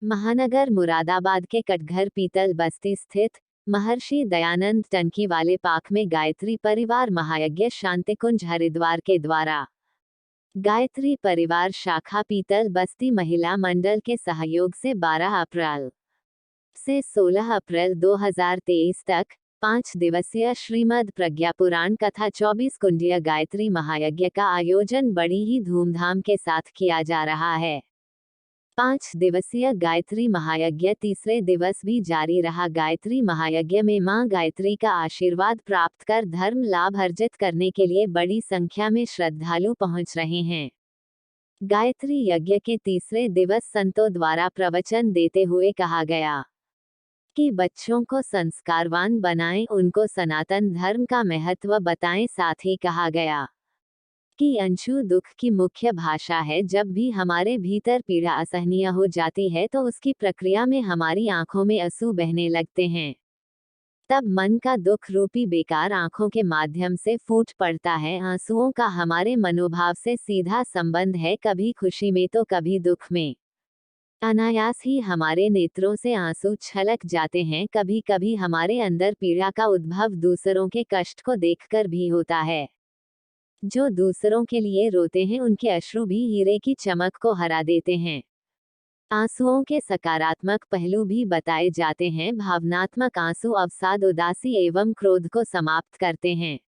महानगर मुरादाबाद के कटघर पीतल बस्ती स्थित महर्षि दयानंद टंकी वाले पार्क में गायत्री परिवार महायज्ञ शांतिकुंज हरिद्वार के द्वारा गायत्री परिवार शाखा पीतल बस्ती महिला मंडल के सहयोग से 12 अप्रैल से 16 अप्रैल 2023 तक 5 दिवसीय श्रीमद् प्रज्ञा पुराण कथा 24 कुंडीय गायत्री महायज्ञ का आयोजन बड़ी ही धूमधाम के साथ किया जा रहा है। 5 दिवसीय गायत्री महायज्ञ तीसरे दिवस भी जारी रहा। गायत्री महायज्ञ में मां गायत्री का आशीर्वाद प्राप्त कर धर्म लाभ अर्जित करने के लिए बड़ी संख्या में श्रद्धालु पहुंच रहे हैं। गायत्री यज्ञ के तीसरे दिवस संतों द्वारा प्रवचन देते हुए कहा गया कि बच्चों को संस्कारवान बनाएं, उनको सनातन धर्म का महत्व बताएं। साथ ही कहा गया कि अंशु दुख की मुख्य भाषा है। जब भी हमारे भीतर पीड़ा असहनीय हो जाती है तो उसकी प्रक्रिया में हमारी आंखों में आंसू बहने लगते हैं। तब मन का दुख रूपी बेकार आंखों के माध्यम से फूट पड़ता है। आंसुओं का हमारे मनोभाव से सीधा संबंध है, कभी खुशी में तो कभी दुख में। अनायास ही हमारे नेत्रों से आंसू छलक जाते हैं। कभी कभी हमारे अंदर पीड़ा का उद्भव दूसरों के कष्ट को देखकर भी होता है। जो दूसरों के लिए रोते हैं उनके अश्रु भी हीरे की चमक को हरा देते हैं। आंसुओं के सकारात्मक पहलू भी बताए जाते हैं। भावनात्मक आंसू अवसाद, उदासी एवं क्रोध को समाप्त करते हैं।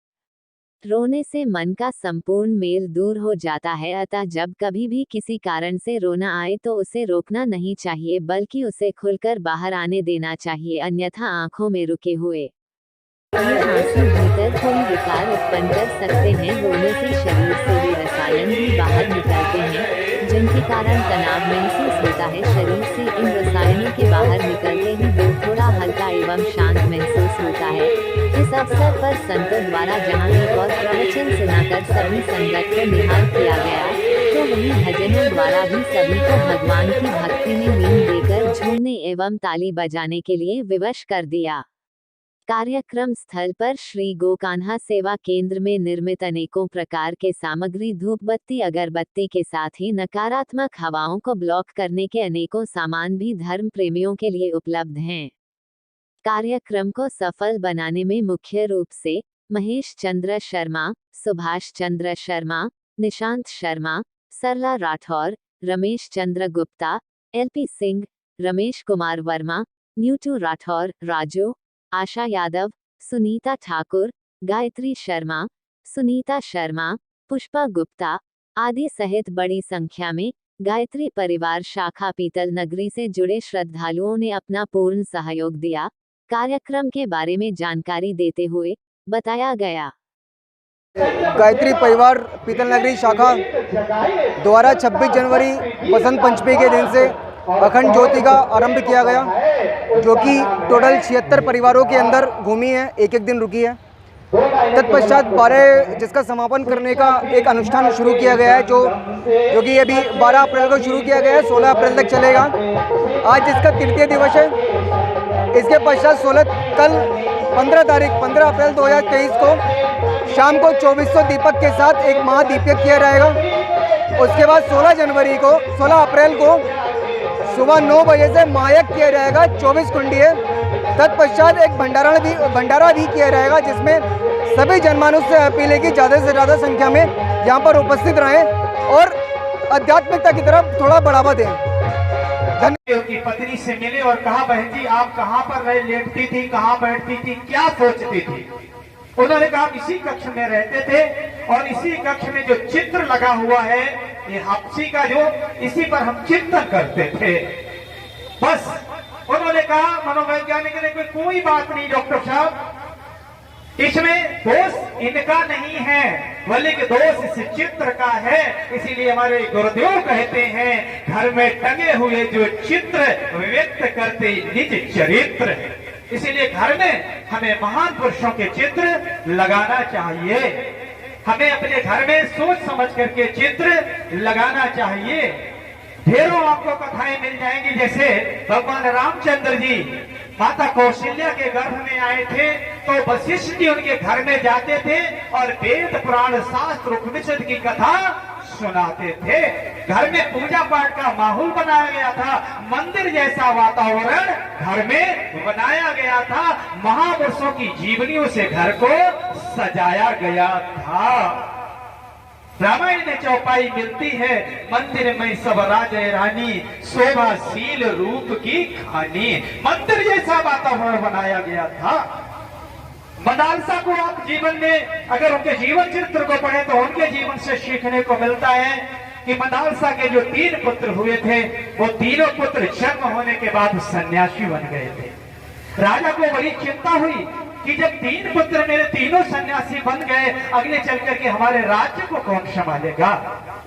रोने से मन का संपूर्ण मेल दूर हो जाता है। अतः जब कभी भी किसी कारण से रोना आए तो उसे रोकना नहीं चाहिए, बल्कि उसे खुलकर बाहर आने देना चाहिए, अन्यथा आंखों में रुके हुए ये आंसू भीतर कोई विकार उत्पन्न कर सकते हैं। रोने से शरीर से वे रसायन भी बाहर निकलते हैं जिनके कारण तनाव महसूस होता है। शरीर से इन रसायनों के बाहर निकलते ही दिल थोड़ा हल्का एवं शांत महसूस होता है। इस अवसर पर संतों द्वारा जहां एक और प्रवचन सुनाकर सभी संगत को निहाल किया गया, तो वहीं भजनों द्वारा भी सभी को भगवान की भक्ति में लीन देकर झूमने एवं ताली बजाने के लिए विवश कर दिया। कार्यक्रम स्थल पर श्री गोकान्हा सेवा केंद्र में निर्मित अनेकों प्रकार के सामग्री, धूप बत्ती, अगरबत्ती के साथ ही नकारात्मक हवाओं को ब्लॉक करने के अनेकों सामान भी धर्म प्रेमियों के लिए उपलब्ध हैं। कार्यक्रम को सफल बनाने में मुख्य रूप से महेश चंद्र शर्मा, सुभाष चंद्र शर्मा, निशांत शर्मा, सरला राठौर, रमेश चंद्र गुप्ता, एलपी सिंह, रमेश कुमार वर्मा, न्यूटू राठौर, राजू, आशा यादव, सुनीता ठाकुर, गायत्री शर्मा, सुनीता शर्मा, पुष्पा गुप्ता आदि सहित बड़ी संख्या में गायत्री परिवार शाखा पीतल नगरी से जुड़े श्रद्धालुओं ने अपना पूर्ण सहयोग दिया। कार्यक्रम के बारे में जानकारी देते हुए बताया गया, गायत्री परिवार पीतल नगरी शाखा द्वारा 26 जनवरी बसंत पंचमी के दिन से अखंड ज्योति का आरंभ किया गया, जो कि टोटल 76 परिवारों के अंदर घूमी है, एक एक दिन रुकी है। तत्पश्चात 12 जिसका समापन करने का एक अनुष्ठान शुरू किया गया है, जो कि अभी 12 अप्रैल को शुरू किया गया है, 16 अप्रैल तक चलेगा। आज इसका तृतीय दिवस है। इसके पश्चात कल 15 अप्रैल 2023 को शाम को 2400 दीपक के साथ एक महादीपक किया जाएगा। उसके बाद 16 अप्रैल को सुबह 9 बजे से महायज्ञ किया जाएगा 24 कुंडीय। तत्पश्चात एक भंडारा भी किया जाएगा, जिसमें सभी जनमानस से अपील है कि ज़्यादा से ज़्यादा संख्या में यहाँ पर उपस्थित रहें और आध्यात्मिकता की तरफ थोड़ा बढ़ावा दें। उनकी पत्नी से मिले और कहा, बहन जी आप कहाँ पर लेटती थी, कहाँ बैठती थी, क्या सोचती थी? उन्होंने कहा इसी कक्ष में रहते थे और इसी कक्ष में जो चित्र लगा हुआ है, ये हप्सी का जो, इसी पर हम चिंतन करते थे। बस उन्होंने कहा मनोवैज्ञानिक ने कोई बात नहीं डॉक्टर साहब, इसमें दोष इनका नहीं है बल्कि दोष इस चित्र का है। इसीलिए हमारे गुरुदेव कहते हैं, घर में टंगे हुए जो चित्र व्यक्त करते निज चरित्र। इसीलिए घर में हमें महान पुरुषों के चित्र लगाना चाहिए। हमें अपने घर में सोच समझ करके चित्र लगाना चाहिए। ढेरों आपको कथाएं मिल जाएंगी, जैसे भगवान रामचंद्र जी माता कौशल्या के गर्भ में आए थे तो वशिष्ठ जी उनके घर में जाते थे और वेद पुराण शास्त्र उपनिषद की कथा सुनाते थे। घर में पूजा पाठ का माहौल बनाया गया था, मंदिर जैसा वातावरण घर में बनाया गया था, महापुरुषों की जीवनियों से घर को सजाया गया था। रामायण में चौपाई मिलती है, मंदिर में सब राजे रानी, शोभाशील रूप की खानी। मंदिर जैसा वातावरण बनाया गया था। मदालसा को आप जीवन में अगर उनके जीवन चरित्र को पढ़े तो उनके जीवन से सीखने को मिलता है कि मदालसा के जो 3 पुत्र हुए थे, वो तीनों पुत्र जन्म होने के बाद सन्यासी बन गए थे। राजा को बड़ी चिंता हुई कि जब 3 पुत्र मेरे तीनों सन्यासी बन गए, अगले चलकर के हमारे राज्य को कौन संभालेगा,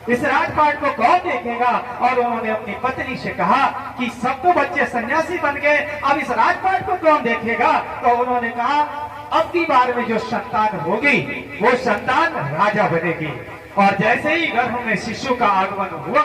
इस राजपाट को कौन देखेगा। और उन्होंने अपनी पत्नी से कहा कि सब तो बच्चे सन्यासी बन गए, अब इस राजपाट को कौन देखेगा। तो उन्होंने कहा अब की बार में जो संतान होगी वो संतान राजा बनेगी। और जैसे ही गर्भ में शिशु का आगमन हुआ,